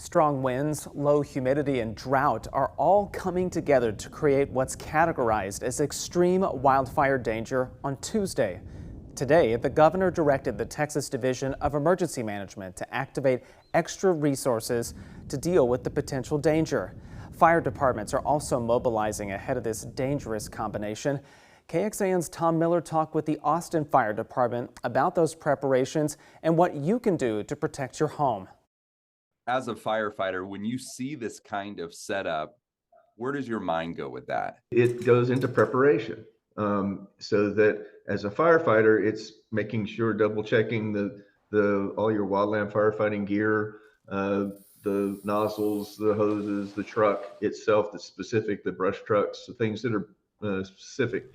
Strong winds, low humidity, and drought are all coming together to create what's categorized as extreme wildfire danger on Tuesday. Today, the governor directed the Texas Division of Emergency Management to activate extra resources to deal with the potential danger. Fire departments are also mobilizing ahead of this dangerous combination. KXAN's Tom Miller talked with the Austin Fire Department about those preparations and what you can do to protect your home. As a firefighter, when you see this kind of setup, where does your mind go with that? It goes into preparation. So that as a firefighter, it's making sure, double checking all your wildland firefighting gear, the nozzles, the hoses, the truck itself, the specific, the brush trucks, the things that are specific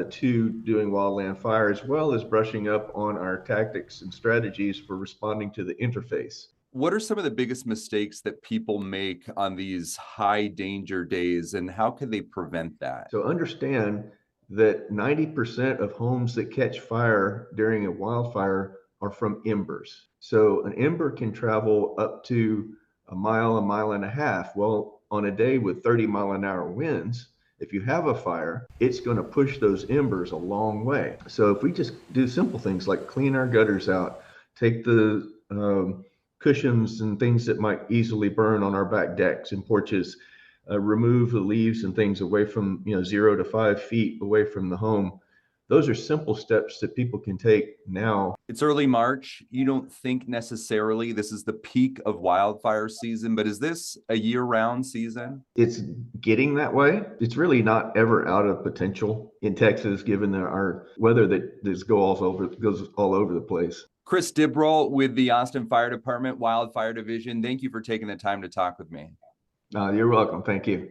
to doing wildland fire, as well as brushing up on our tactics and strategies for responding to the interface. What are some of the biggest mistakes that people make on these high danger days, and how can they prevent that? So understand that 90% of homes that catch fire during a wildfire are from embers. So an ember can travel up to a mile and a half. Well, on a day with 30-mile-an-hour winds, if you have a fire, it's going to push those embers a long way. So if we just do simple things like clean our gutters out, take the cushions and things that might easily burn on our back decks and porches, remove the leaves and things away from 0 to 5 feet away from the home. Those are simple steps that people can take now. It's early March. You don't think necessarily this is the peak of wildfire season, but is this a year-round season? It's getting that way. It's really not ever out of potential in Texas, given our weather that goes all over the place. Chris Dibroll with the Austin Fire Department Wildfire Division, thank you for taking the time to talk with me. You're welcome. Thank you.